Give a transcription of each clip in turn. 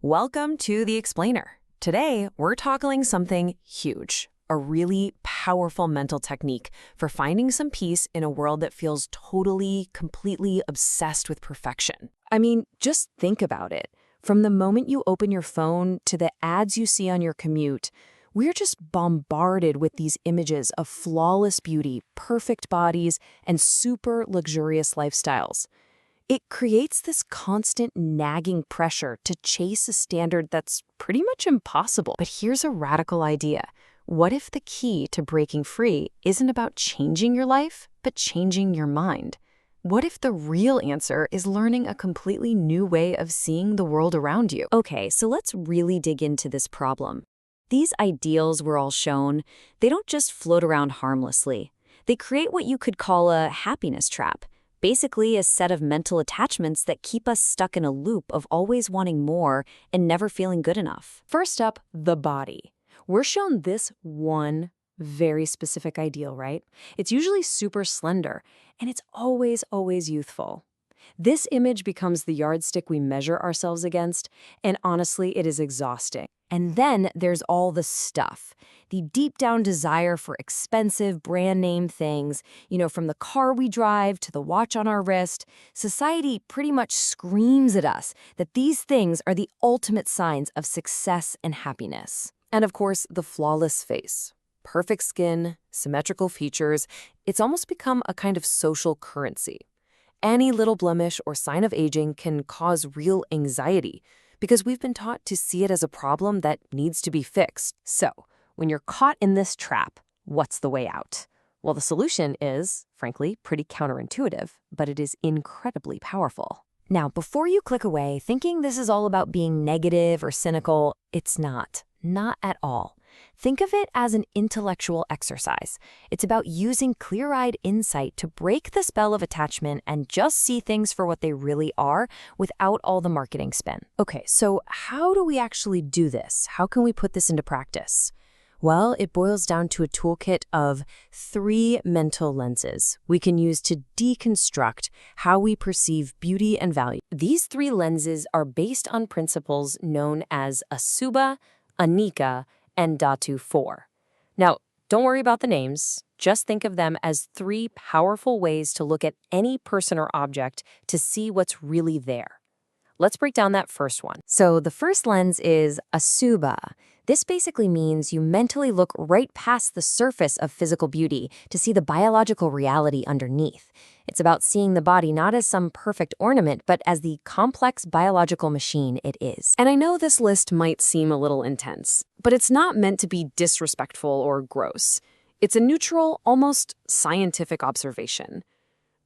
Welcome to The Explainer. Today, we're tackling something huge, a really powerful mental technique for finding some peace in a world that feels totally, completely obsessed with perfection. I mean, just think about it. From the moment you open your phone to the ads you see on your commute, we're just bombarded with these images of flawless beauty, perfect bodies, and super luxurious lifestyles. It creates this constant nagging pressure to chase a standard that's pretty much impossible. But here's a radical idea. What if the key to breaking free isn't about changing your life, but changing your mind? What if the real answer is learning a completely new way of seeing the world around you? Okay, so let's really dig into this problem. These ideals we're all shown, they don't just float around harmlessly. They create what you could call a happiness trap. Basically, a set of mental attachments that keep us stuck in a loop of always wanting more and never feeling good enough. First up, the body. We're shown this one very specific ideal, right? It's usually super slender, and it's always youthful. This image becomes the yardstick we measure ourselves against, and honestly, it is exhausting. And then there's all the stuff. The deep down desire for expensive brand name things, from the car we drive to the watch on our wrist. Society pretty much screams at us that these things are the ultimate signs of success and happiness. And of course, the flawless face. Perfect skin, symmetrical features, it's almost become a kind of social currency. Any little blemish or sign of aging can cause real anxiety because we've been taught to see it as a problem that needs to be fixed. So, when you're caught in this trap, what's the way out? Well, the solution is, frankly, pretty counterintuitive, but it is incredibly powerful. Now, before you click away thinking this is all about being negative or cynical, it's not. Not at all. Think of it as an intellectual exercise. It's about using clear-eyed insight to break the spell of attachment and just see things for what they really are without all the marketing spin. Okay, so how do we actually do this? How can we put this into practice? Well, it boils down to a toolkit of 3 mental lenses we can use to deconstruct how we perceive beauty and value. These 3 lenses are based on principles known as Asubha, Anika, and Dhatu 4. Now, don't worry about the names. Just think of them as 3 powerful ways to look at any person or object to see what's really there. Let's break down that first one. So the first lens is Asubha. This basically means you mentally look right past the surface of physical beauty to see the biological reality underneath. It's about seeing the body not as some perfect ornament, but as the complex biological machine it is. And I know this list might seem a little intense, but it's not meant to be disrespectful or gross. It's a neutral, almost scientific observation.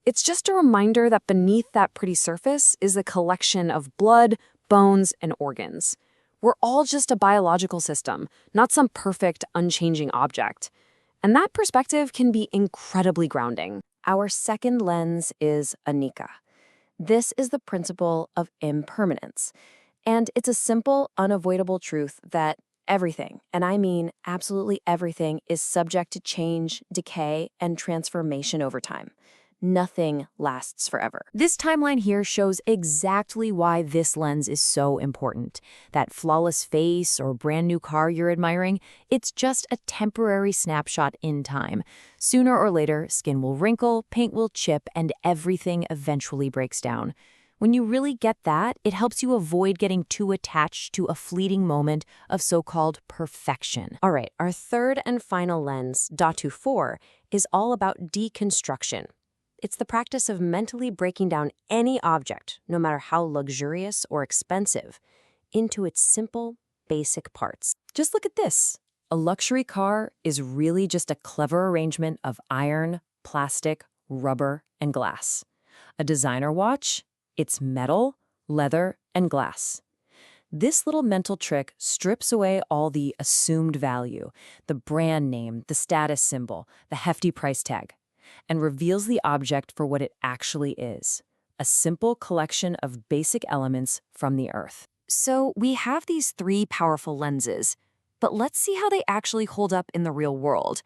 It's just a reminder that beneath that pretty surface is a collection of blood, bones, and organs. We're all just a biological system, not some perfect, unchanging object. And that perspective can be incredibly grounding. Our second lens is Anika. This is the principle of impermanence. And it's a simple, unavoidable truth that everything, and I mean absolutely everything, is subject to change, decay, and transformation over time. Nothing lasts forever. This timeline here shows exactly why this lens is so important. That flawless face or brand new car you're admiring, it's just a temporary snapshot in time. Sooner or later, skin will wrinkle, paint will chip, and everything eventually breaks down. When you really get that, it helps you avoid getting too attached to a fleeting moment of so-called perfection. All right, our third and final lens, Dhatu 4, is all about deconstruction. It's the practice of mentally breaking down any object, no matter how luxurious or expensive, into its simple, basic parts. Just look at this. A luxury car is really just a clever arrangement of iron, plastic, rubber, and glass. A designer watch? It's metal, leather, and glass. This little mental trick strips away all the assumed value, the brand name, the status symbol, the hefty price tag, and reveals the object for what it actually is, a simple collection of basic elements from the earth. So we have these 3 powerful lenses, but let's see how they actually hold up in the real world.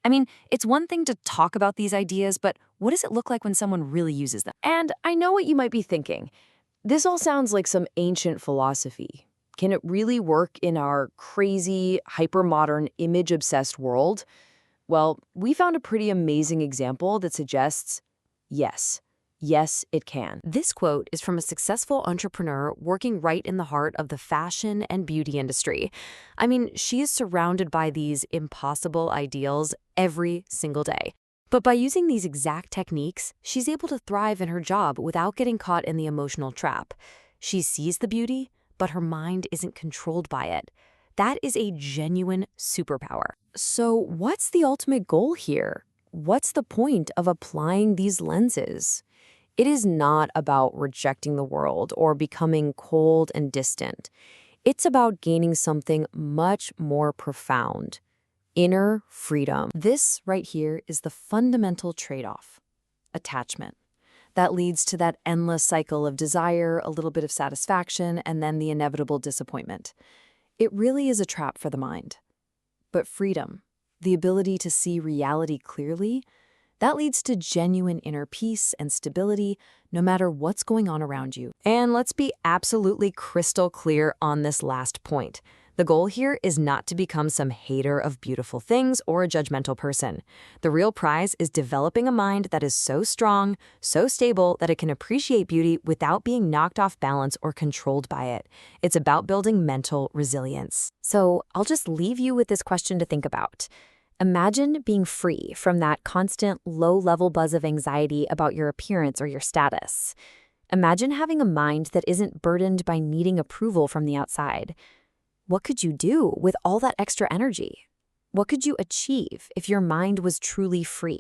I mean, it's one thing to talk about these ideas, but what does it look like when someone really uses them? And I know what you might be thinking. This all sounds like some ancient philosophy. Can it really work in our crazy, hyper-modern, image-obsessed world? Well, we found a pretty amazing example that suggests yes. Yes, it can. This quote is from a successful entrepreneur working right in the heart of the fashion and beauty industry. I mean, she is surrounded by these impossible ideals every single day. But by using these exact techniques, she's able to thrive in her job without getting caught in the emotional trap. She sees the beauty, but her mind isn't controlled by it. That is a genuine superpower. So what's the ultimate goal here? What's the point of applying these lenses? It is not about rejecting the world or becoming cold and distant. It's about gaining something much more profound. Inner freedom. This right here is the fundamental trade-off. Attachment. That leads to that endless cycle of desire, a little bit of satisfaction, and then the inevitable disappointment. It really is a trap for the mind. But freedom, the ability to see reality clearly, that leads to genuine inner peace and stability no matter what's going on around you. And let's be absolutely crystal clear on this last point. The goal here is not to become some hater of beautiful things or a judgmental person. The real prize is developing a mind that is so strong, so stable that it can appreciate beauty without being knocked off balance or controlled by it. It's about building mental resilience. So I'll just leave you with this question to think about. Imagine being free from that constant low-level buzz of anxiety about your appearance or your status. Imagine having a mind that isn't burdened by needing approval from the outside. What could you do with all that extra energy? What could you achieve if your mind was truly free?